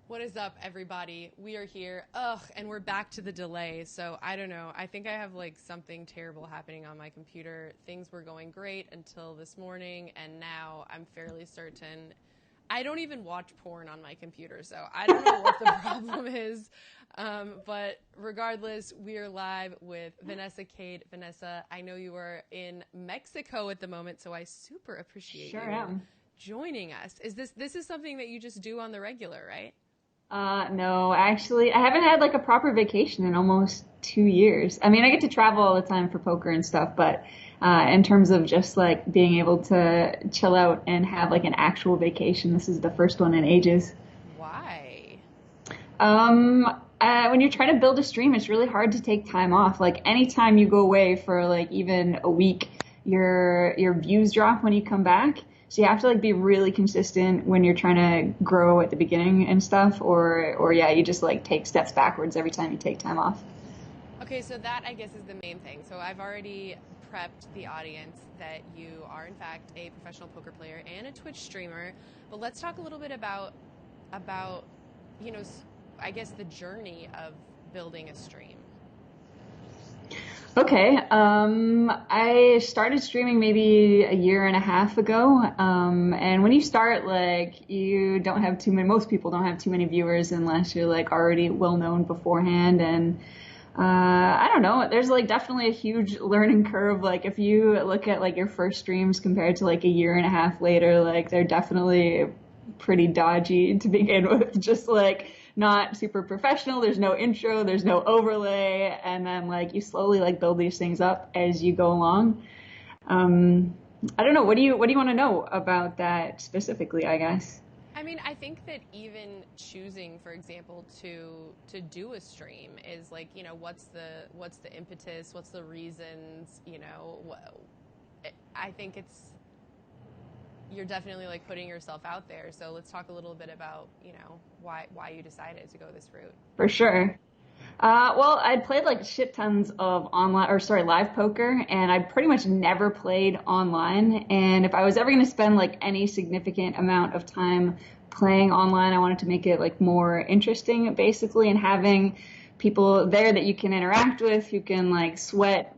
What is up, everybody? We are here. Ugh, and we're back to the delay. So I don't know. I think I have like something terrible happening on my computer. Things were going great until this morning, and now I'm fairly certain. I don't even watch porn on my computer, so I don't know what the problem is. But regardless, we are live with Vanessa Kade. Vanessa, I know you are in Mexico at the moment, so I super appreciate Sure you am. joining us. This is something that you just do on the regular, right? No, actually, I haven't had like a proper vacation in almost 2 years. I mean, I get to travel all the time for poker and stuff, but in terms of just like being able to chill out and have like an actual vacation, this is the first one in ages. Why? When you're trying to build a stream, it's really hard to take time off. Like anytime you go away for like even a week, your views drop when you come back. So you have to like be really consistent when you're trying to grow at the beginning and stuff, or yeah, you just like take steps backwards every time you take time off. Okay, so that I guess is the main thing. So I've already prepped the audience that you are in fact a professional poker player and a Twitch streamer. But let's talk a little bit about you know, I guess the journey of building a stream. Okay, I started streaming maybe a year and a half ago. And when you start, like, you don't have too many, most people don't have too many viewers unless you're like already well known beforehand. And, I don't know, there's like definitely a huge learning curve. Like if you look at like your first streams compared to like a year and a half later, like they're definitely pretty dodgy to begin with. Just like not super professional. There's no intro, there's no overlay, and then like you slowly like build these things up as you go along. Um, I don't know. What do you want to know about that specifically, I guess? I mean, I think that even choosing, for example, to do a stream is like, you know, what's the impetus, what's the reasons, you know, I think you're definitely like putting yourself out there. So let's talk a little bit about, you know, why you decided to go this route. For sure. Well, I'd played like shit tons of online, or sorry, live poker, and I pretty much never played online. And if I was ever going to spend like any significant amount of time playing online, I wanted to make it like more interesting, basically, and having people there that you can interact with, who can like sweat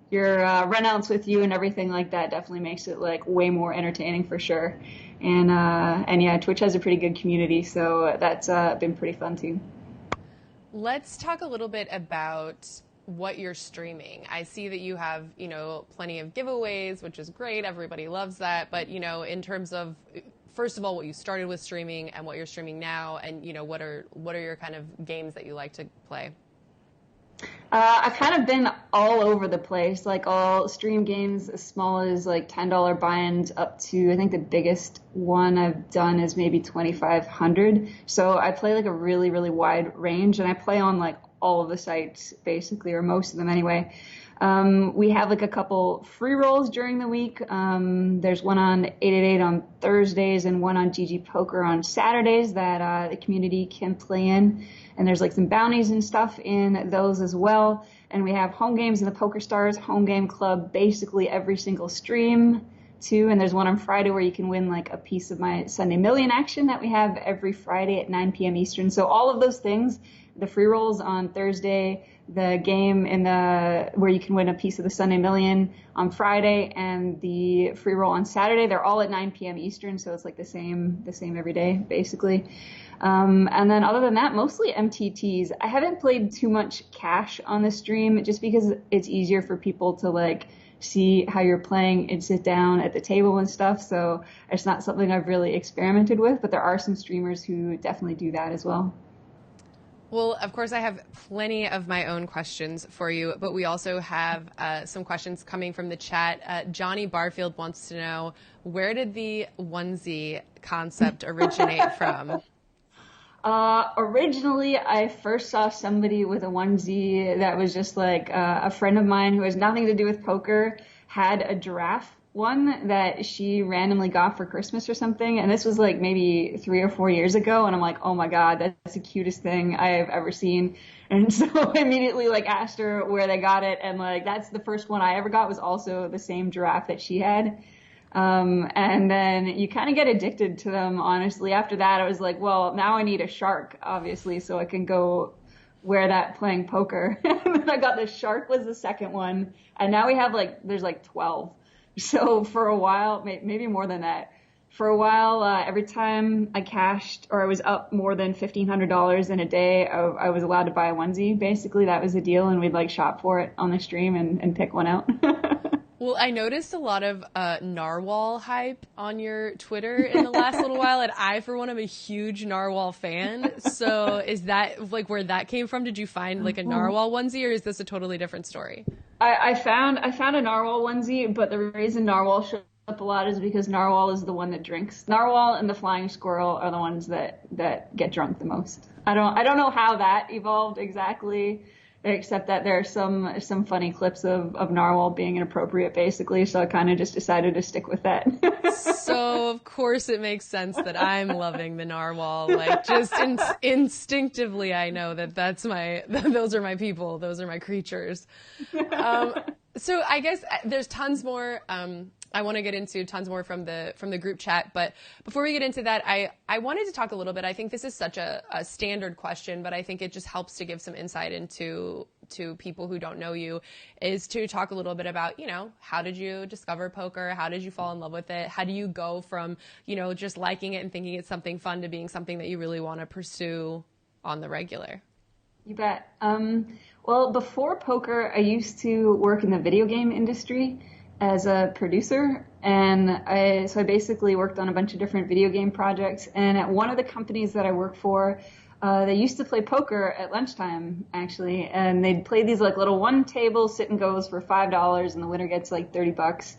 your runouts with you and everything like that. Definitely makes it like way more entertaining for sure. And yeah, Twitch has a pretty good community, so that's been pretty fun too. Let's talk a little bit about what you're streaming. I see that you have, you know, plenty of giveaways, which is great. Everybody loves that. But, you know, in terms of, first of all, what you started with streaming and what you're streaming now, and, you know, what are your kind of games that you like to play? I've kind of been all over the place, like all stream games as small as like $10 buy-ins up to, I think the biggest one I've done is maybe 2,500. So I play like a really, really wide range, and I play on like all of the sites basically, or most of them anyway. We have like a couple free rolls during the week. There's one on 888 on Thursdays and one on GG Poker on Saturdays that the community can play in. And there's like some bounties and stuff in those as well. And we have home games in the Poker Stars home game club basically every single stream too. And there's one on Friday where you can win like a piece of my Sunday Million action that we have every Friday at 9 p.m. Eastern. So all of those things, the free rolls on Thursday, the game in the where you can win a piece of the Sunday Million on Friday, and the free roll on Saturday, they're all at 9 p.m. Eastern, so it's like the same every day basically. And then other than that, mostly MTTs. I haven't played too much cash on the stream just because it's easier for people to like see how you're playing and sit down at the table and stuff. So it's not something I've really experimented with, but there are some streamers who definitely do that as well. Well, of course, I have plenty of my own questions for you, but we also have some questions coming from the chat. Johnny Barfield wants to know, where did the onesie concept originate from? Originally, I first saw somebody with a onesie that was just like a friend of mine who has nothing to do with poker had a giraffe one that she randomly got for Christmas or something. And this was like maybe 3 or 4 years ago. And I'm like, oh my God, that's the cutest thing I have ever seen. And so I immediately like asked her where they got it. And like, that's the first one I ever got, was also the same giraffe that she had. And then you kind of get addicted to them, honestly. After that, I was like, well, now I need a shark, obviously, so I can go wear that playing poker. And then I got the shark was the second one. And now we have there's 12. So for a while, maybe more than that. For a while, every time I cashed or I was up more than $1,500 in a day, I was allowed to buy a onesie. Basically, that was the deal, and we'd shop for it on the stream and pick one out. Well, I noticed a lot of narwhal hype on your Twitter in the last little while, and I, for one, am a huge narwhal fan. So is that where that came from? Did you find a narwhal onesie, or is this a totally different story? I found a narwhal onesie, but the reason narwhal shows up a lot is because narwhal is the one that drinks. Narwhal and the flying squirrel are the ones that get drunk the most. I don't know how that evolved exactly, except that there are some funny clips of narwhal being inappropriate, basically. So I kind of just decided to stick with that. So of course it makes sense that I'm loving the narwhal. Just instinctively, I know those are my people, those are my creatures. So I guess there's tons more. I want to get into tons more from the group chat, but before we get into that, I wanted to talk a little bit. I think this is such a standard question, but I think it just helps to give some insight into people who don't know you, is to talk a little bit about, how did you discover poker? How did you fall in love with it? How do you go from, just liking it and thinking it's something fun to being something that you really want to pursue on the regular? You bet. Well, before poker, I used to work in the video game industry as a producer, and I basically worked on a bunch of different video game projects. And at one of the companies that I worked for, they used to play poker at lunchtime, actually, and they'd play these little one table sit and goes for $5, and the winner gets $30,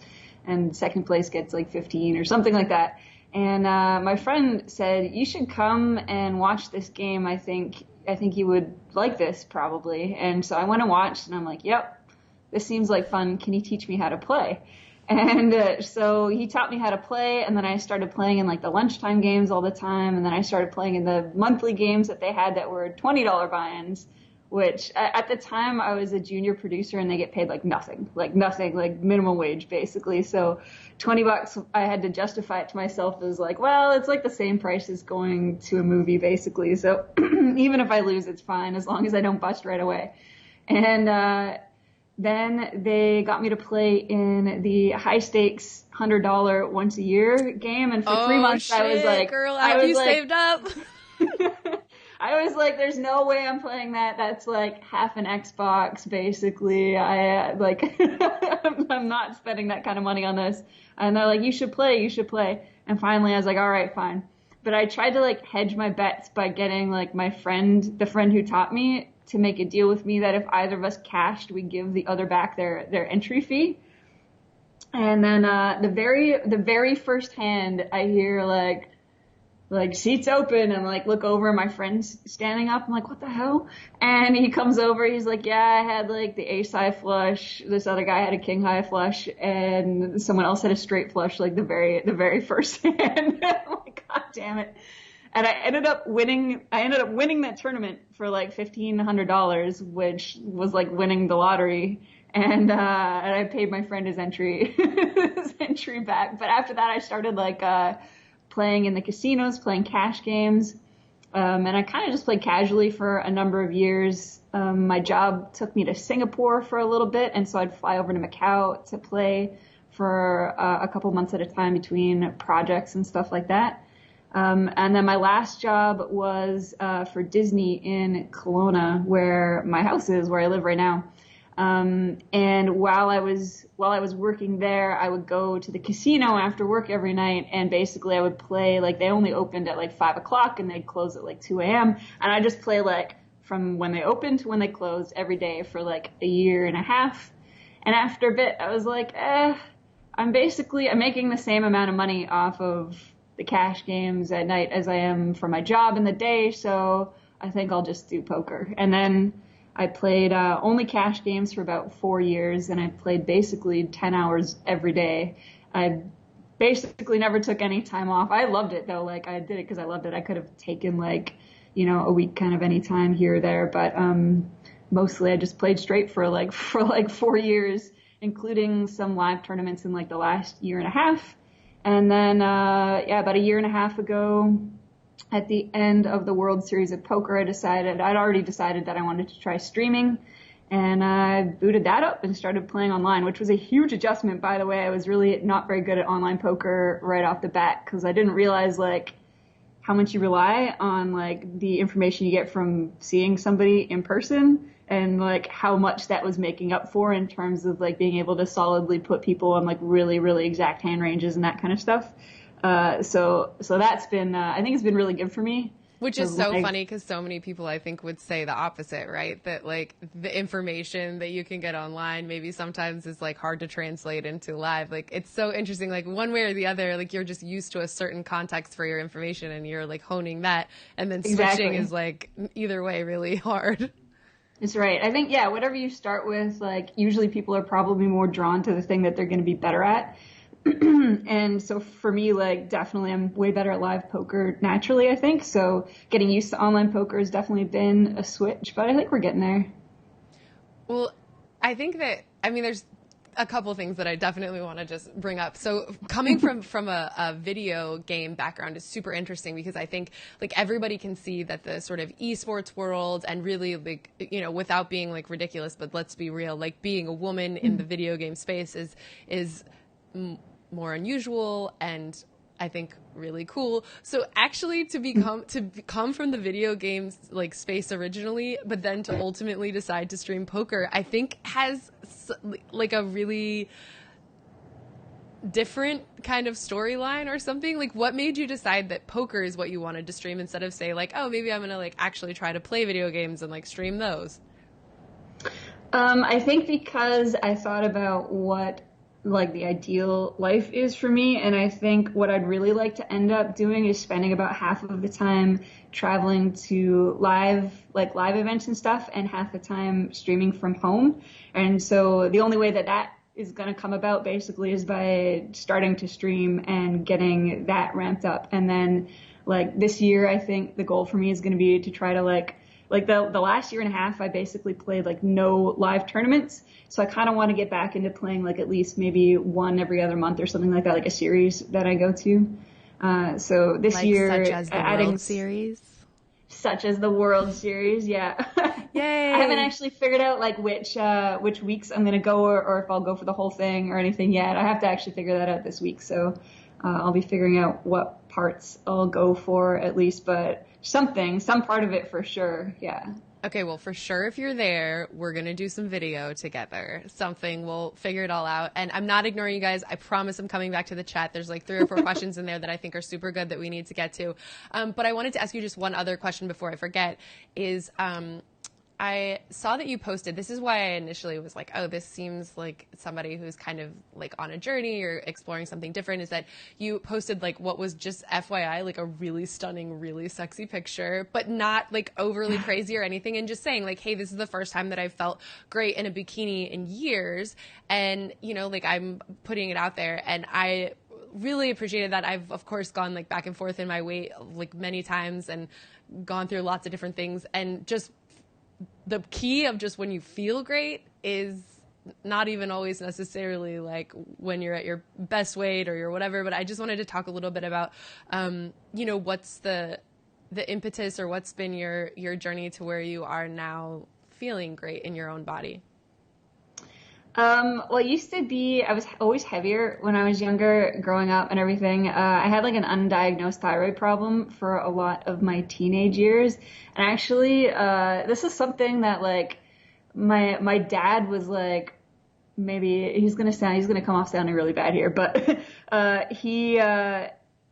and second place gets 15 or something like that. And my friend said, you should come and watch this game. I think you would like this probably. And so I went and watched, and I'm like, yep, this seems like fun. Can you teach me how to play? And so he taught me how to play, and then I started playing in the lunchtime games all the time, and then I started playing in the monthly games that they had that were $20 buy-ins, which at the time I was a junior producer, and they get paid nothing, minimum wage basically. So $20, I had to justify it to myself as well, it's the same price as going to a movie basically. So even if I lose, it's fine as long as I don't bust right away. And then they got me to play in the high stakes $100 once a year game, and for 3 months I was girl, have you saved up? I was there's no way I'm playing that. That's half an Xbox basically. I'm not spending that kind of money on this. And they're you should play. And finally I was all right, fine. But I tried to hedge my bets by getting the friend who taught me, to make a deal with me that if either of us cashed, we'd give the other back their entry fee. And then the very first hand, I hear seats open, and look over, and my friend's standing up. I'm what the hell? And he comes over, he's yeah, I had the ace high flush, this other guy had a king high flush, and someone else had a straight flush, the very first hand. I'm God damn it. And I ended up winning that tournament for $1,500, which was winning the lottery. And I paid my friend his entry back. But after that, I started playing in the casinos, playing cash games. And I kind of just played casually for a number of years. My job took me to Singapore for a little bit, and so I'd fly over to Macau to play for a couple months at a time between projects and stuff like that. And then my last job was for Disney in Kelowna, where my house is, where I live right now. And while I was working there, I would go to the casino after work every night, and basically I would play they only opened at 5 o'clock, and they'd close at 2 a.m. And I just play from when they opened to when they closed every day for a year and a half. And after a bit, I was I'm making the same amount of money off of the cash games at night as I am for my job in the day, so I think I'll just do poker. And then I played only cash games for about 4 years, and I played basically 10 hours every day. I basically never took any time off. I loved it though. I did it because I loved it. I could have taken a week kind of any time here or there, but mostly I just played straight for 4 years, including some live tournaments in the last year and a half. And then, about a year and a half ago, at the end of the World Series of Poker, I'd already decided that I wanted to try streaming. And I booted that up and started playing online, which was a huge adjustment, by the way. I was really not very good at online poker right off the bat because I didn't realize, like, how much you rely on, like, the information you get from seeing somebody in person and, like, how much that was making up for in terms of, like, being able to solidly put people on, like, really, really exact hand ranges and that kind of stuff. So that's been, I think it's been really good for me. Which is so funny because so many people, I think, would say the opposite, right? That, like, the information that you can get online maybe sometimes is, like, hard to translate into live. Like, it's so interesting. Like, one way or the other, like, you're just used to a certain context for your information and you're, like, honing that. And then switching is, like, either way really hard. That's right. I think, yeah, whatever you start with, like, usually people are probably more drawn to the thing that they're going to be better at. And so for me, like, definitely I'm way better at live poker naturally, I think. So getting used to online poker has definitely been a switch, but I think we're getting there. Well, I think that, I mean, there's a couple things that I definitely want to just bring up. So coming from a video game background is super interesting because I think, like, everybody can see that the sort of esports world and really, like, you know, without being, like, ridiculous, but let's be real, like, being a woman in the video game space is more unusual and I think really cool. So actually to come from the video games, like, space originally, but then to ultimately decide to stream poker, I think has, like, a really different kind of storyline or something. Like, what made you decide that poker is what you wanted to stream instead of, say, like, oh, maybe I'm gonna, like, actually try to play video games and, like, stream those? I think because I thought about what, like, the ideal life is for me, and I think what I'd really like to end up doing is spending about half of the time traveling to live events and stuff and half the time streaming from home. And so the only way that is going to come about basically is by starting to stream and getting that ramped up. And then, like, this year, I think the goal for me is going to be to try to, like the last year and a half, I basically played, like, no live tournaments. So I kind of want to get back into playing, like, at least maybe one every other month or something like that, like a series that I go to. So this, like, year, such as the World Series? Such as the World Series, yeah. Yay! I haven't actually figured out, like, which weeks I'm going to go or if I'll go for the whole thing or anything yet. I have to actually figure that out this week. So I'll be figuring out what parts I'll go for at least, but some part of it for sure, yeah. Okay, well, for sure, if you're there, we're going to do some video together. Something, we'll figure it all out. And I'm not ignoring you guys. I promise I'm coming back to the chat. There's, like, 3 or 4 questions in there that I think are super good that we need to get to. But I wanted to ask you just one other question before I forget is, I saw that you posted, this is why I initially was like, oh, this seems like somebody who's kind of, like, on a journey or exploring something different, is that you posted, like, what was just FYI, like, a really stunning, really sexy picture, but not, like, overly crazy or anything, and just saying, like, hey, this is the first time that I've felt great in a bikini in years, and, you know, like, I'm putting it out there, and I really appreciated that. I've, of course, gone, like, back and forth in my weight, like, many times and gone through lots of different things, and just the key of just when you feel great is not even always necessarily, like, when you're at your best weight or your whatever, but I just wanted to talk a little bit about, you know, what's the impetus or what's been your journey to where you are now feeling great in your own body. Well, it used to be, I was always heavier when I was younger, growing up and everything. I had, like, an undiagnosed thyroid problem for a lot of my teenage years. And actually, this is something that, like, my dad was like, maybe he's going to come off sounding really bad here, but,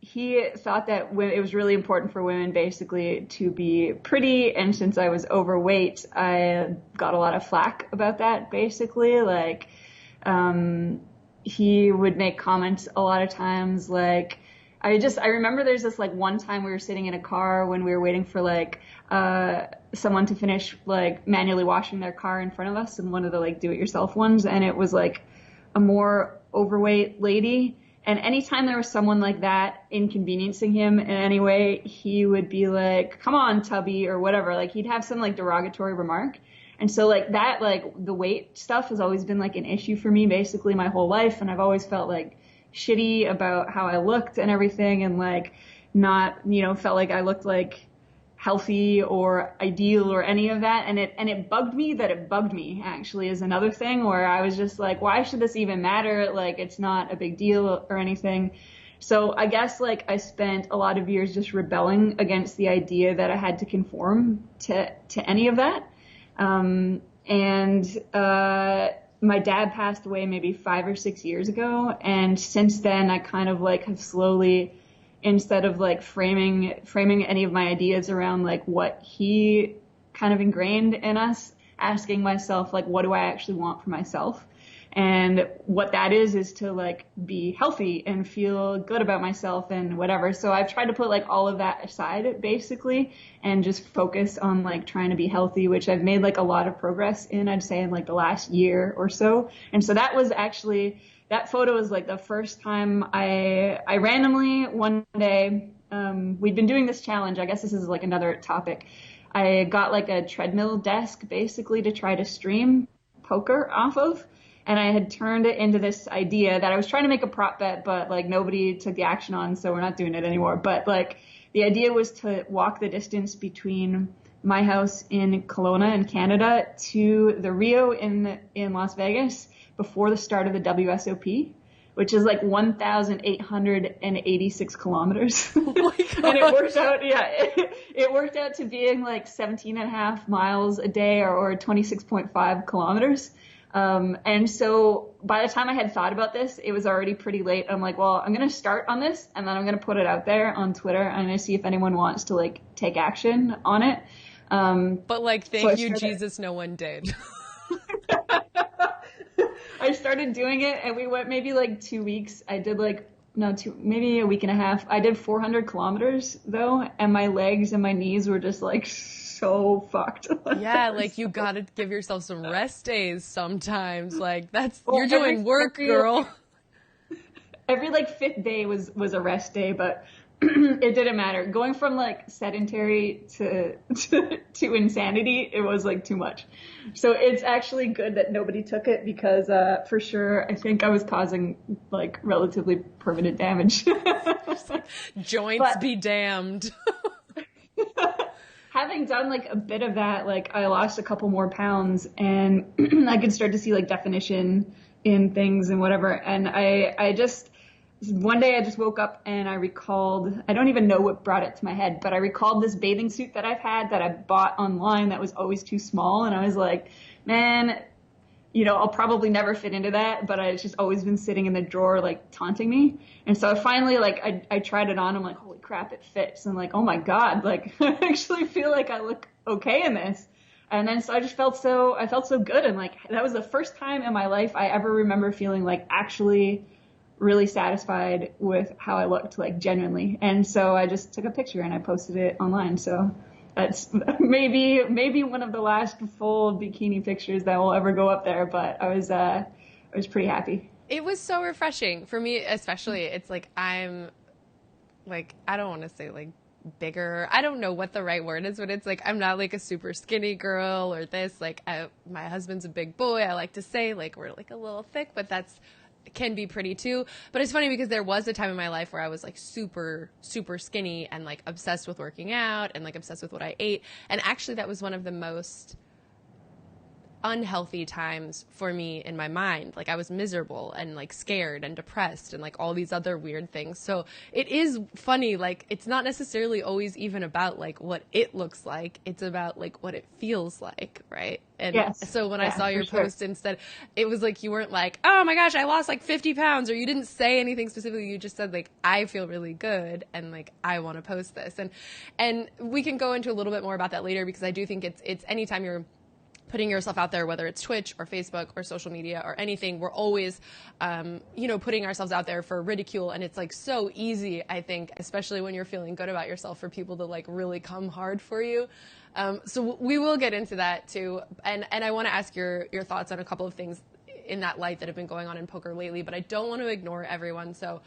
he thought that it was really important for women basically to be pretty, and since I was overweight, I got a lot of flack about that basically. Like, he would make comments a lot of times, like, I remember there's this, like, one time we were sitting in a car when we were waiting for, like, someone to finish, like, manually washing their car in front of us, and one of the, like, do-it-yourself ones, and it was, like, a more overweight lady. And anytime there was someone like that inconveniencing him in any way, he would be like, come on, tubby, or whatever. Like, he'd have some, like, derogatory remark. And so, like, that, like, the weight stuff has always been, like, an issue for me basically my whole life. And I've always felt like shitty about how I looked and everything, and like not, felt like I looked like healthy or ideal or any of that. And it bugged me that it bugged me, actually, is another thing where I was just like, why should this even matter? Like, it's not a big deal or anything. So I guess like I spent a lot of years just rebelling against the idea that I had to conform to any of that. My dad passed away maybe 5 or 6 years ago. And since then I kind of like have slowly, instead of like framing any of my ideas around like what he kind of ingrained in us, asking myself like, what do I actually want for myself? And what that is to like be healthy and feel good about myself and whatever. So I've tried to put like all of that aside basically and just focus on like trying to be healthy, which I've made like a lot of progress in, I'd say, in like the last year or so. And so that was actually, that photo was like the first time I randomly one day, we'd been doing this challenge. I guess this is like another topic. I got like a treadmill desk basically to try to stream poker off of. And I had turned it into this idea that I was trying to make a prop bet, but like nobody took the action on, so we're not doing it anymore. But like the idea was to walk the distance between my house in Kelowna in Canada to the Rio in Las Vegas before the start of the WSOP, which is like 1,886 kilometers. Oh my God. And it worked out, it worked out to being like 17 and a half miles a day or 26.5 kilometers. And so by the time I had thought about this, it was already pretty late. I'm like, well, I'm going to start on this and then I'm going to put it out there on Twitter. I'm going to see if anyone wants to like take action on it. But like, thank you, Jesus, no one did. I started doing it and we went maybe like 2 weeks. I did like, maybe a week and a half. I did 400 kilometers though. And my legs and my knees were just like so fucked. Yeah, like you gotta give yourself some rest days sometimes. Like you're doing work, girl. Every like 5th day was a rest day, but it didn't matter. Going from like sedentary to insanity, it was like too much. So it's actually good that nobody took it because for sure I think I was causing like relatively permanent damage. Joints be damned. Having done like a bit of that, like I lost a couple more pounds and I could start to see like definition in things and whatever. And I just, one day I just woke up and I recalled, I don't even know what brought it to my head, but I recalled this bathing suit that I've had that I bought online that was always too small. And I was like, man, I'll probably never fit into that, but it's just always been sitting in the drawer, like taunting me. And so I finally, like, I tried it on. I'm like, holy crap, it fits. And like, oh my God, like I actually feel like I look okay in this. And then so I felt so good. And like, that was the first time in my life I ever remember feeling like actually really satisfied with how I looked, like genuinely. And so I just took a picture and I posted it online. So that's maybe one of the last full bikini pictures that will ever go up there, but I was pretty happy. It was so refreshing for me, especially. It's like I'm like, I don't want to say like bigger. I don't know what the right word is, but it's like I'm not like a super skinny girl or this. Like my husband's a big boy. I like to say like we're like a little thick, but that's can be pretty too. But it's funny because there was a time in my life where I was like super, super skinny and like obsessed with working out and like obsessed with what I ate. And actually that was one of the most unhealthy times for me in my mind. Like I was miserable and like scared and depressed and like all these other weird things. So it is funny, like it's not necessarily always even about like what it looks like. It's about like what it feels like, right? And yes. So when I saw your post instead, it was like you weren't like, oh my gosh, I lost like 50 pounds, or you didn't say anything specifically. You just said like, I feel really good and like I want to post this. And we can go into a little bit more about that later because I do think it's anytime you're putting yourself out there, whether it's Twitch or Facebook or social media or anything, we're always, putting ourselves out there for ridicule. And it's like so easy, I think, especially when you're feeling good about yourself, for people to like really come hard for you. So we will get into that too. And I want to ask your thoughts on a couple of things in that light that have been going on in poker lately, but I don't want to ignore everyone. So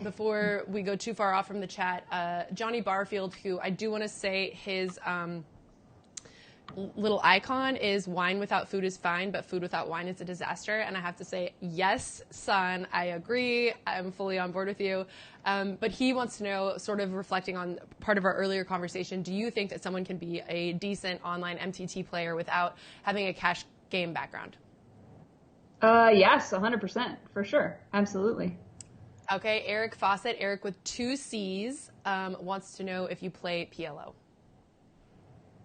before we go too far off from the chat, Johnny Barfield, who I do want to say his little icon is wine without food is fine, but food without wine is a disaster. And I have to say, yes, son, I agree. I'm fully on board with you. But he wants to know, sort of reflecting on part of our earlier conversation, do you think that someone can be a decent online MTT player without having a cash game background? Yes, 100%, for sure. Absolutely. Okay, Eric Fawcett, Eric with 2 C's, wants to know if you play PLO.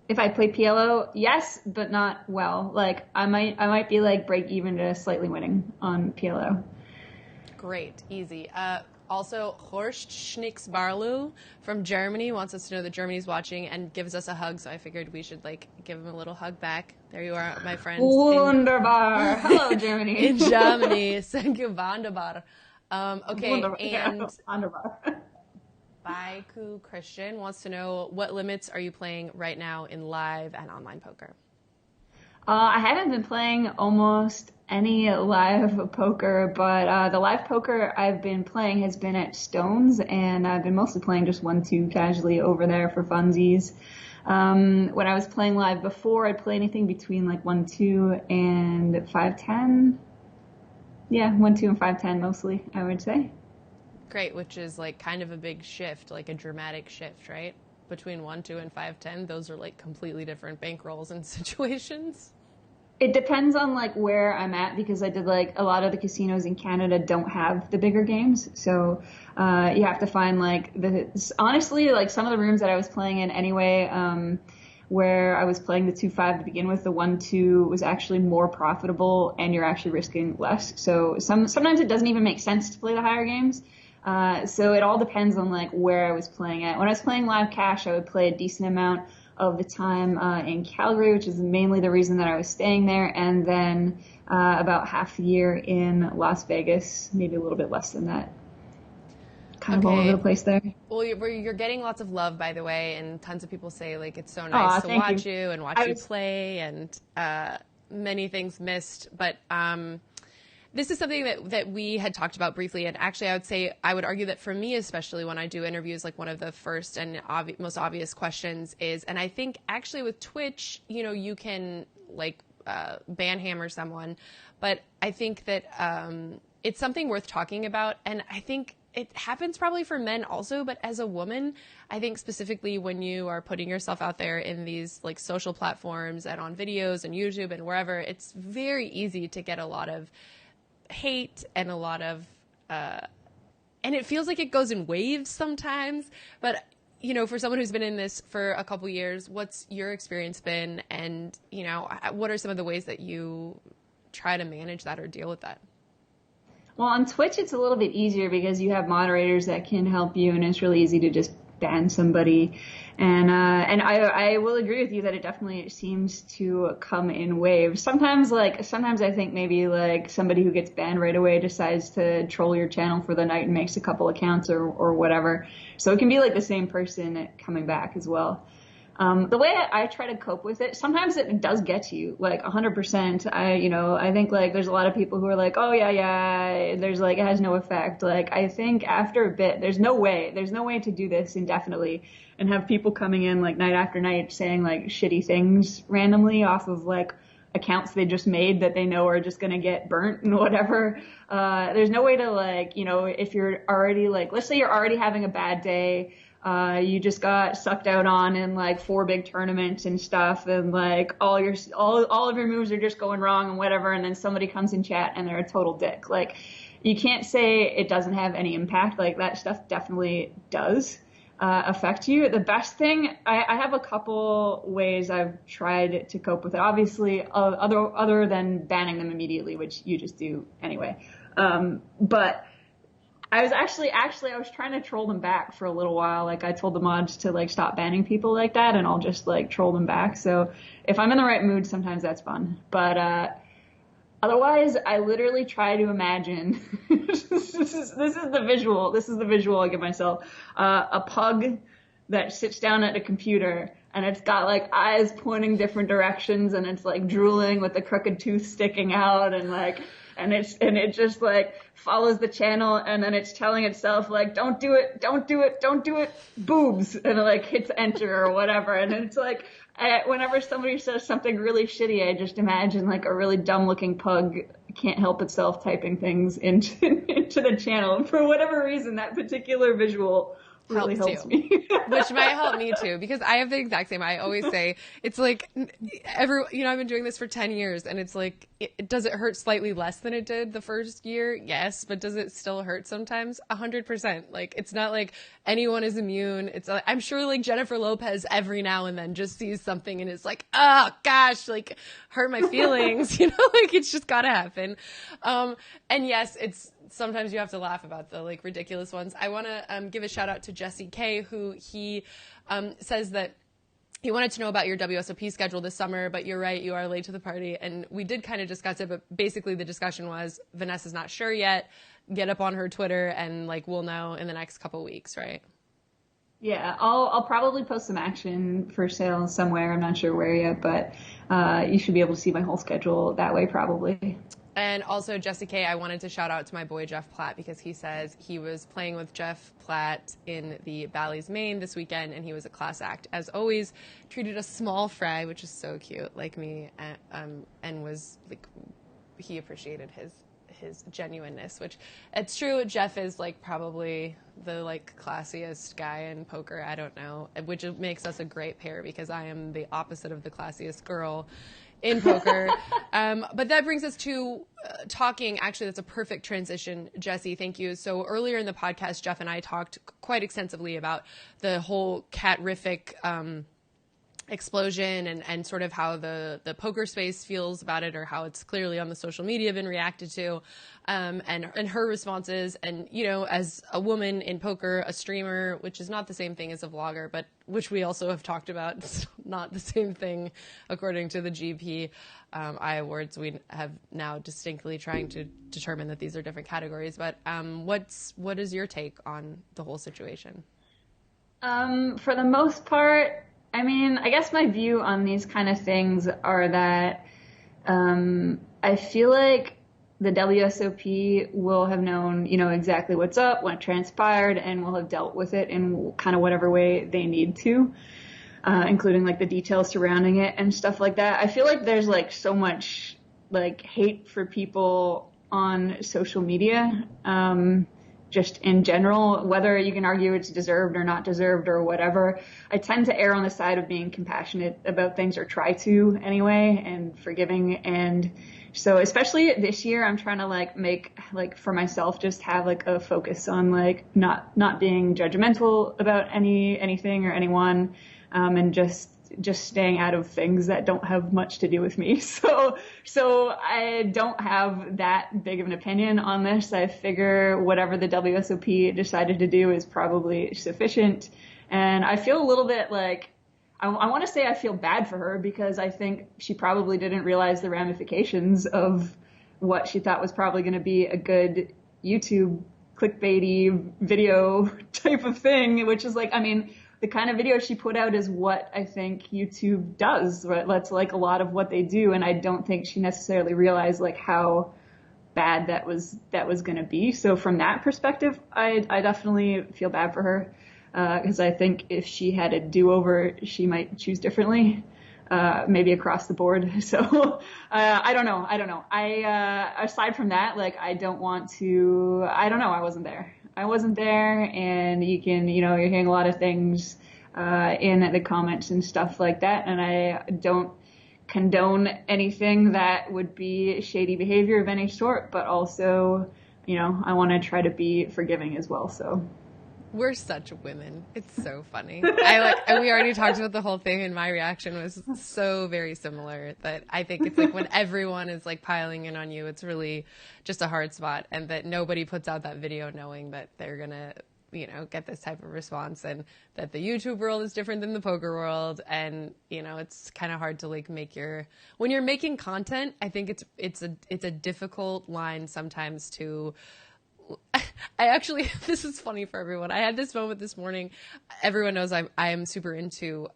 If I play PLO, yes, but not well. Like I might be like break even to slightly winning on PLO. Great, easy. Also, Horst Schnicks-Barlow from Germany wants us to know that Germany's watching and gives us a hug, so I figured we should like give him a little hug back. There you are, my friends. Wunderbar. Hello, Germany. In Germany. Thank you, wunderbar. Okay, Wunderbar. and Wunderbar. Baiku Christian wants to know, what limits are you playing right now in live and online poker? I haven't been playing almost any live poker, but the live poker I've been playing has been at Stones, and I've been mostly playing just 1-2 casually over there for funsies. When I was playing live before, I'd play anything between like 1-2 and 5-10. Yeah, 1-2 and 5-10 mostly, I would say. Great, which is like kind of a big shift, like a dramatic shift, right? Between 1-2 and 5-10, those are like completely different bankrolls and situations. It depends on like where I'm at, because I did like a lot of the casinos in Canada don't have the bigger games, so you have to find like honestly, like some of the rooms that I was playing in anyway, where I was playing the 2-5 to begin with, the 1-2 was actually more profitable and you're actually risking less. So sometimes it doesn't even make sense to play the higher games. So it all depends on like where I was playing at. When I was playing live cash, I would play a decent amount of the time in Calgary, which is mainly the reason that I was staying there, and then about half the year in Las Vegas, maybe a little bit less than that. Kind of all over the place there. Well, you're getting lots of love, by the way, and tons of people say like it's so nice to watch you and watch you play, and many things missed, but this is something that we had talked about briefly, and actually I would argue that for me, especially when I do interviews, like one of the first and most obvious questions is, and I think actually with Twitch, you know, you can like banhammer someone, but I think that it's something worth talking about, and I think it happens probably for men also, but as a woman, I think specifically when you are putting yourself out there in these like social platforms and on videos and YouTube and wherever, it's very easy to get a lot of hate and a lot of and it feels like it goes in waves sometimes, but you know, for someone who's been in this for a couple years, what's your experience been, and you know, what are some of the ways that you try to manage that or deal with that? Well, on Twitch it's a little bit easier because you have moderators that can help you, and it's really easy to just ban somebody. And I will agree with you that it definitely seems to come in waves. Sometimes I think maybe like somebody who gets banned right away decides to troll your channel for the night and makes a couple accounts or whatever. So it can be like the same person coming back as well. The way I try to cope with it, sometimes it does get to you, like 100%. I think like there's a lot of people who are like, oh yeah, there's like, it has no effect. Like, I think after a bit, there's no way to do this indefinitely and have people coming in like night after night saying like shitty things randomly off of like accounts they just made that they know are just going to get burnt and whatever. There's no way to like, you know, if you're already like, let's say you're already having a bad day, you just got sucked out on in like 4 big tournaments and stuff, and like all of your moves are just going wrong and whatever, and then somebody comes in chat and they're a total dick. Like, you can't say it doesn't have any impact. Like, that stuff definitely does affect you. The best thing, I have a couple ways I've tried to cope with it. Obviously, other than banning them immediately, which you just do anyway. But I was actually I was trying to troll them back for a little while. Like, I told the mods to like stop banning people like that, and I'll just like troll them back. So if I'm in the right mood, sometimes that's fun. But otherwise, I literally try to imagine. this is the visual. This is the visual I give myself. A pug that sits down at a computer, and it's got like eyes pointing different directions, and it's like drooling with the crooked tooth sticking out, and like. and it just like follows the channel, and then it's telling itself like, don't do it, boobs, and it like hits enter or whatever. And it's like, whenever somebody says something really shitty, I just imagine like a really dumb looking pug can't help itself typing things into the channel. For whatever reason, that particular visual really helps me. Which might help me too, because I have the exact same. I always say, it's like, I've been doing this for 10 years, and it's like, does it hurt slightly less than it did the first year? Yes. But does it still hurt sometimes? 100%. Like, it's not like anyone is immune. It's like, I'm sure like Jennifer Lopez every now and then just sees something and is like, oh gosh, like hurt my feelings, like it's just gotta happen. And yes, sometimes you have to laugh about the like ridiculous ones. I want to give a shout out to Jesse K, who he says that he wanted to know about your WSOP schedule this summer, but you're right, you are late to the party. And we did kind of discuss it, but basically the discussion was Vanessa's not sure yet. Get up on her Twitter and like we'll know in the next couple weeks, right? Yeah, I'll probably post some action for sale somewhere. I'm not sure where yet, but you should be able to see my whole schedule that way probably. And also, Jesse K, I wanted to shout out to my boy Jeff Platt, because he says he was playing with Jeff Platt in the Valdes, Maine this weekend, and he was a class act. As always, treated a small fry, which is so cute, like me, and was like, he appreciated his genuineness, which it's true. Jeff is like probably the like classiest guy in poker. I don't know, which makes us a great pair, because I am the opposite of the classiest girl in poker. But that brings us to talking. Actually, that's a perfect transition, Jesse. Thank you. So earlier in the podcast, Jeff and I talked quite extensively about the whole Catrific explosion and sort of how the poker space feels about it, or how it's clearly on the social media been reacted to, and her responses. And, as a woman in poker, a streamer, which is not the same thing as a vlogger, but which we also have talked about, it's not the same thing according to the GP Awards. We have now distinctly trying to determine that these are different categories. But what is your take on the whole situation? For the most part, I mean, I guess my view on these kind of things are that I feel like the WSOP will have known, exactly what's up, what transpired, and will have dealt with it in kind of whatever way they need to, including like the details surrounding it and stuff like that. I feel like there's like so much like hate for people on social media, just in general, whether you can argue it's deserved or not deserved or whatever. I tend to err on the side of being compassionate about things, or try to anyway, and forgiving. And so especially this year, I'm trying to like make like for myself, just have like a focus on like not being judgmental about anything or anyone, and just staying out of things that don't have much to do with me. So I don't have that big of an opinion on this. I figure whatever the WSOP decided to do is probably sufficient. And I feel a little bit like, I want to say I feel bad for her, because I think she probably didn't realize the ramifications of what she thought was probably going to be a good YouTube clickbaity video type of thing, which is like, I mean, the kind of video she put out is what I think YouTube does, right? That's like a lot of what they do. And I don't think she necessarily realized like how bad that was going to be. So from that perspective, I definitely feel bad for her. Cause I think if she had a do-over, she might choose differently, maybe across the board. So, I don't know. Aside from that, like, I don't want to, I don't know. I wasn't there, and you can, you're hearing a lot of things, in the comments and stuff like that. And I don't condone anything that would be shady behavior of any sort, but also, I want to try to be forgiving as well. So. We're such women. It's so funny. And we already talked about the whole thing, and my reaction was so very similar, that I think it's like when everyone is like piling in on you, it's really just a hard spot, and that nobody puts out that video knowing that they're going to, get this type of response, and that the YouTube world is different than the poker world. And, it's kind of hard to like when you're making content, I think it's a difficult line sometimes to, this is funny for everyone. I had this moment this morning. Everyone knows I am super into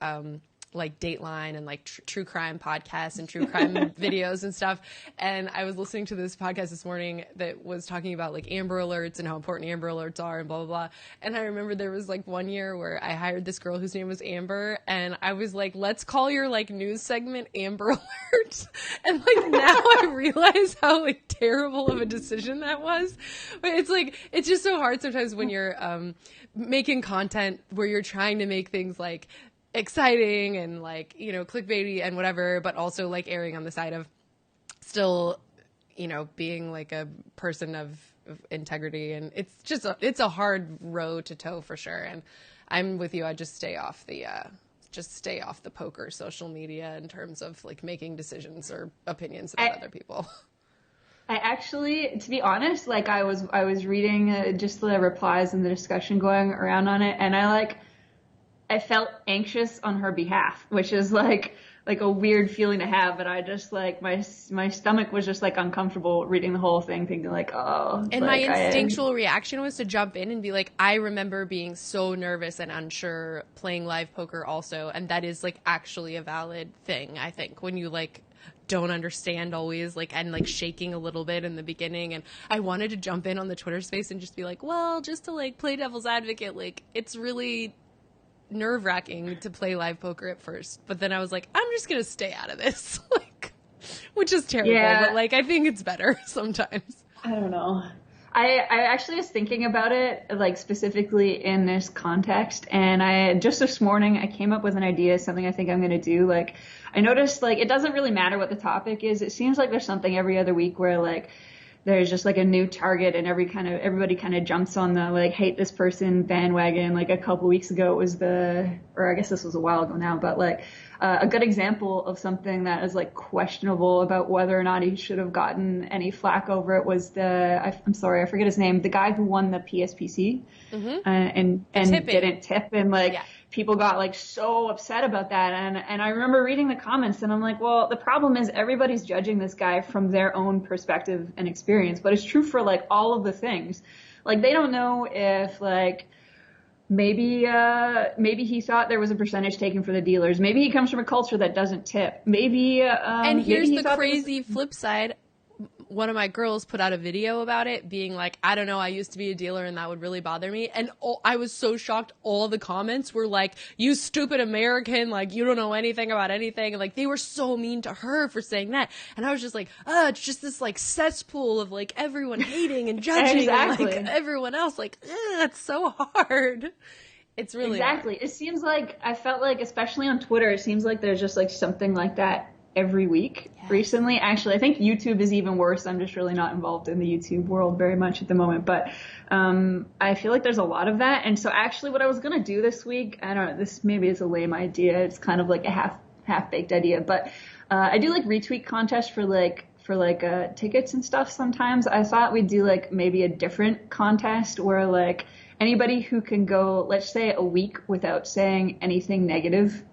like Dateline and like true crime podcasts and true crime videos and stuff. And I was listening to this podcast this morning that was talking about like Amber Alerts and how important Amber Alerts are and blah, blah, blah. And I remember there was like one year where I hired this girl whose name was Amber, and I was like, let's call your like news segment Amber Alert. And like now I realize how like terrible of a decision that was. But it's like, it's just so hard sometimes when you're making content where you're trying to make things like exciting and like, you know, clickbaity and whatever, but also like erring on the side of still, you know, being like a person of integrity. And it's just it's a hard road to toe for sure. And I'm with you. I just stay off the poker social media in terms of like making decisions or opinions about other people. I actually, to be honest, like I was reading just the replies and the discussion going around on it, and I felt anxious on her behalf, which is like a weird feeling to have, but I just like my stomach was just like uncomfortable reading the whole thing, thinking like, oh. And like, my instinctual reaction was to jump in and be like, I remember being so nervous and unsure playing live poker also, and that is like actually a valid thing, I think, when you like don't understand always, like, and like shaking a little bit in the beginning. And I wanted to jump in on the Twitter space and just be like, well, just to like play devil's advocate, like it's really nerve-wracking to play live poker at first, but then I was like, I'm just gonna stay out of this, like, which is terrible. Yeah. But like I think it's better sometimes. I don't know. I actually was thinking about it like specifically in this context, and I just this morning I came up with an idea, something I think I'm gonna do. Like I noticed like it doesn't really matter what the topic is. It seems like there's something every other week where like there's just like a new target and everybody kind of jumps on the like hate this person bandwagon. Like a couple weeks ago it was or I guess this was a while ago now, but like a good example of something that is like questionable about whether or not he should have gotten any flack over it was I'm sorry, I forget his name, the guy who won the PSPC and didn't tip, and like people got like so upset about that. And I remember reading the comments and I'm like, well, the problem is everybody's judging this guy from their own perspective and experience, but it's true for like all of the things. Like they don't know if like maybe he thought there was a percentage taken for the dealers. Maybe he comes from a culture that doesn't tip. And here's the crazy flip side. One of my girls put out a video about it being like, I don't know, I used to be a dealer and that would really bother me. And I was so shocked. All the comments were like, you stupid American, like you don't know anything about anything. And like they were so mean to her for saying that. And I was just like, it's just this like cesspool of like everyone hating and judging exactly. and like everyone else. Like, it's so hard. It's really exactly. hard. It seems like I felt like, especially on Twitter, it seems like there's just like something like that every week recently. Actually, I think YouTube is even worse. I'm just really not involved in the YouTube world very much at the moment, but I feel like there's a lot of that. And so actually what I was going to do this week, I don't know, this maybe is a lame idea. It's kind of like a half-baked idea, but I do like retweet contests for tickets and stuff sometimes. I thought we'd do like maybe a different contest where like anybody who can go, let's say, a week without saying anything negative.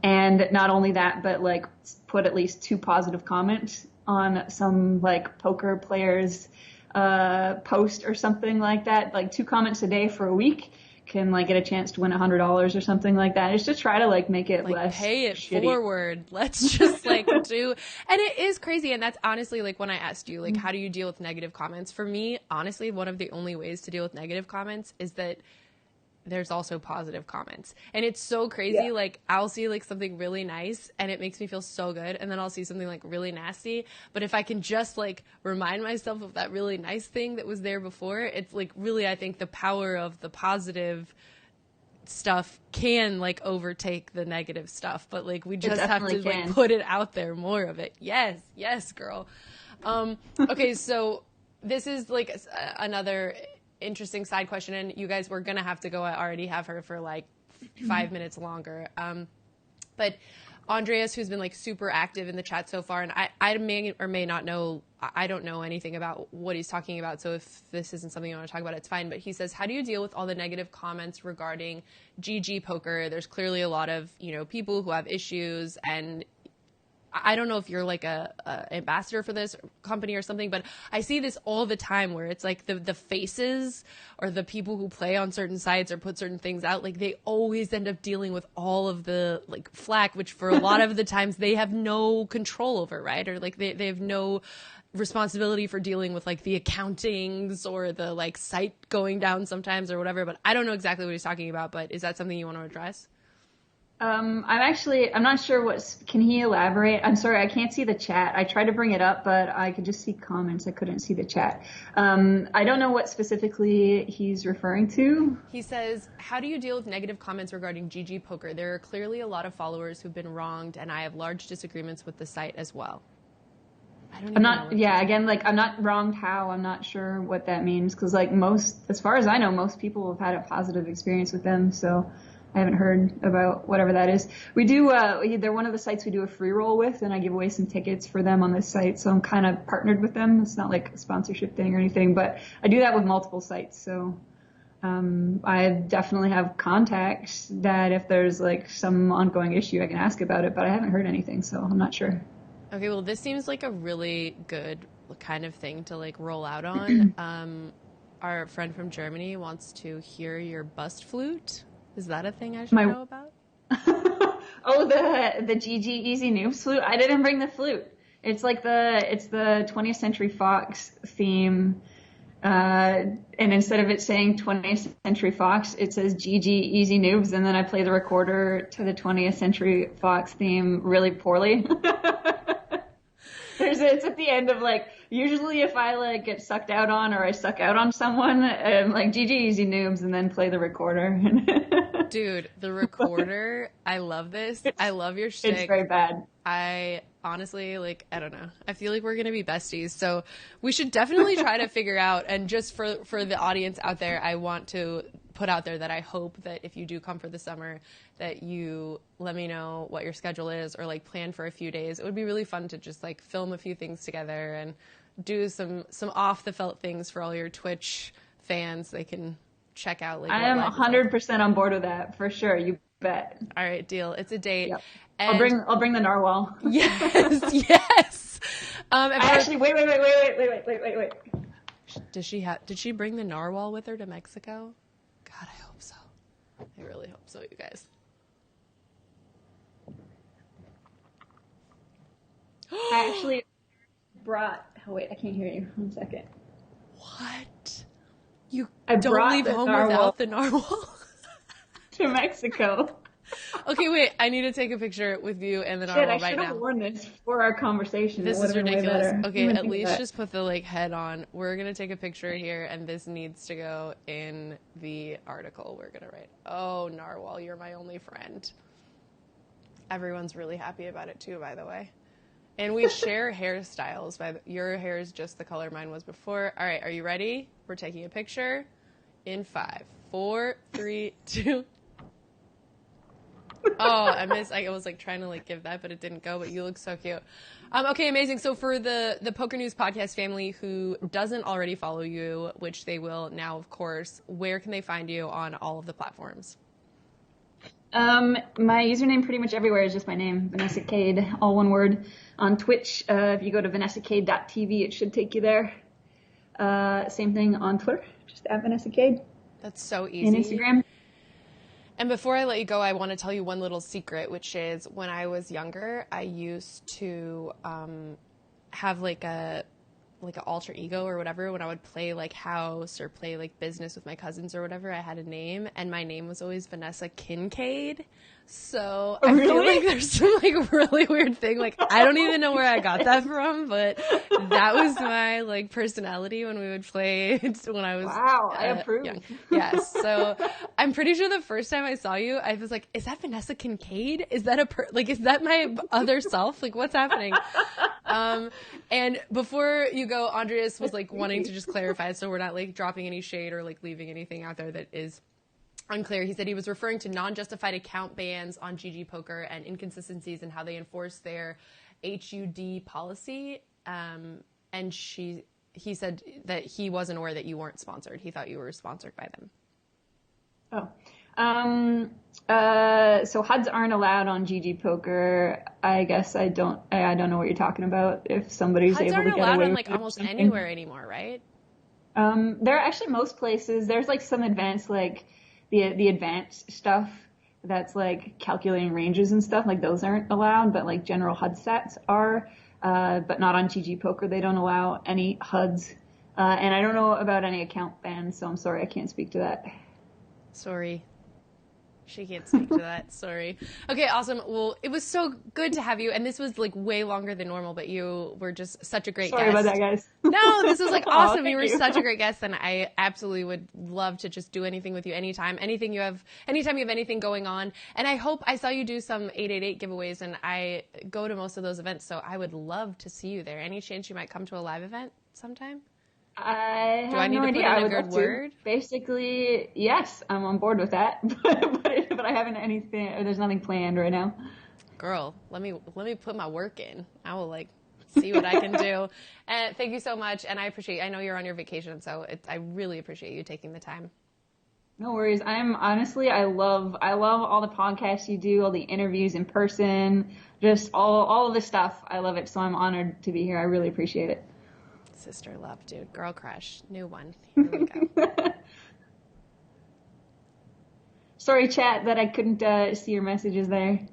And not only that, but like put at least 2 positive comments on some like poker player's post or something like that. Like 2 comments a day for a week can like get a chance to win $100 or something like that. It's to try to like make it like less pay it shitty. Forward. Let's just like do. And it is crazy. And that's honestly like when I asked you like how do you deal with negative comments? For me, honestly, one of the only ways to deal with negative comments is that there's also positive comments. And it's so crazy. Like I'll see like something really nice and it makes me feel so good. And then I'll see something like really nasty. But if I can just like remind myself of that really nice thing that was there before, it's like really, I think the power of the positive stuff can like overtake the negative stuff. But like we just have to like put it out there, more of it. Yes, girl. Okay. So this is like another interesting side question, and you guys were gonna have to go. I already have her for like 5 minutes longer. But Andreas, who's been like super active in the chat so far, and I may or may not know, I don't know anything about what he's talking about. So if this isn't something you want to talk about, it's fine. But he says, how do you deal with all the negative comments regarding GG poker? There's clearly a lot of, people who have issues, and I don't know if you're like a ambassador for this company or something, but I see this all the time where it's like the faces or the people who play on certain sites or put certain things out, like they always end up dealing with all of the like flack, which for a lot of the times they have no control over, right? Or like they have no responsibility for dealing with like the accountings or the like site going down sometimes or whatever. But I don't know exactly what he's talking about, but is that something you want to address? I'm not sure can he elaborate? I'm sorry, I can't see the chat. I tried to bring it up, but I could just see comments. I couldn't see the chat. I don't know what specifically he's referring to. He says, how do you deal with negative comments regarding GG Poker? There are clearly a lot of followers who've been wronged, and I have large disagreements with the site as well. I'm not wronged how. I'm not sure what that means, because like as far as I know, most people have had a positive experience with them, so I haven't heard about whatever that is. We do, they're one of the sites we do a free roll with, and I give away some tickets for them on this site, so I'm kind of partnered with them. It's not like a sponsorship thing or anything, but I do that with multiple sites, so I definitely have contacts that if there's like some ongoing issue, I can ask about it, but I haven't heard anything, so I'm not sure. Okay, well, this seems like a really good kind of thing to like roll out on. Our friend from Germany wants to hear your bust flute. Is that a thing I should know about? Oh, the GG Easy Noobs flute. I didn't bring the flute. It's like the 20th Century Fox theme. And instead of it saying 20th Century Fox, it says GG Easy Noobs. And then I play the recorder to the 20th Century Fox theme really poorly. It's at the end of like, usually if I like get sucked out on or I suck out on someone, I'm like GG Easy Noobs and then play the recorder. Dude, the recorder, I love this. I love your shtick. It's very bad. I honestly, like, I don't know. I feel like we're going to be besties. So we should definitely try to figure out, and just for the audience out there, I want to put out there that I hope that if you do come for the summer, that you let me know what your schedule is or like plan for a few days. It would be really fun to just like film a few things together and do some off the felt things for all your Twitch fans. They can check out. Like, I am 100% on board with that for sure. You bet. All right, deal. It's a date. Yep. And I'll bring the narwhal. Yes, yes. Actually, wait. Did she bring the narwhal with her to Mexico? God, I hope so. I really hope so, you guys. I actually brought. Oh wait, I can't hear you. 1 second. What? I don't leave home without the narwhal? To Mexico. Okay, wait. I need to take a picture with you and the narwhal right now. I should have worn this for our conversation. This is ridiculous. Okay, at least just put the like head on. We're gonna take a picture here, and this needs to go in the article we're gonna write. Oh, narwhal, you're my only friend. Everyone's really happy about it too, by the way. And we share hairstyles. Your hair is just the color mine was before. All right, are you ready? We're taking a picture in 5, 4, 3, 2. Oh, I was like trying to like give that, but it didn't go, but you look so cute. Okay, amazing. So for the PokerNews podcast family who doesn't already follow you, which they will now, of course, where can they find you on all of the platforms? My username pretty much everywhere is just my name, Vanessa Kade, all one word. On Twitch, if you go to vanessakade.tv, it should take you there. Same thing on Twitter, just at Vanessa Kade. That's so easy. And Instagram. And before I let you go, I want to tell you one little secret, which is when I was younger, I used to have like an alter ego or whatever. When I would play like house or play like business with my cousins or whatever, I had a name, and my name was always Vanessa Kincaid. So I feel like there's some like really weird thing. Like I don't even know where I got that from, but that was my like personality when we would play when I was I approve. young. Yes. So I'm pretty sure the first time I saw you, I was like, "Is that Vanessa Kincaid? Is that is that my other self? Like what's happening?" And before you go, Andreas was like wanting to just clarify, so we're not like dropping any shade or like leaving anything out there that is unclear. He said he was referring to non-justified account bans on GG Poker and inconsistencies in how they enforce their HUD policy. And he said that he wasn't aware that you weren't sponsored. He thought you were sponsored by them. So HUDs aren't allowed on GG Poker. I guess I don't know what you're talking about. If somebody's HUDs able to aren't get allowed away on with like it or almost something. anywhere anymore, right? There are actually most places. There's like some advanced, like the advanced stuff that's like calculating ranges and stuff. Like those aren't allowed, but like general HUD stats are. But not on GG Poker. They don't allow any HUDs. And I don't know about any account bans, so I'm sorry I can't speak to that. Sorry. She can't speak to that. Sorry. Okay, awesome. Well, it was so good to have you. And this was like way longer than normal, but you were just such a great guest. Sorry about that, guys. No, this was like awesome. Oh, You were thank you. such a great guest, and I absolutely would love to just do anything with you anytime. Anytime you have anything going on. And I hope I saw you do some 888 giveaways, and I go to most of those events, so I would love to see you there. Any chance you might come to a live event sometime? I Do I have need no to put idea. in I a would good love to. word? Basically, yes, I'm on board with that, but I haven't anything. There's nothing planned right now. Girl, let me put my work in. I will like see what I can do. And thank you so much. And I know you're on your vacation, so I really appreciate you taking the time. No worries. I love all the podcasts you do, all the interviews in person, just all of the stuff. I love it. So I'm honored to be here. I really appreciate it. Sister love, dude. Girl crush. New one. Here we go. Sorry, chat, that I couldn't see your messages there.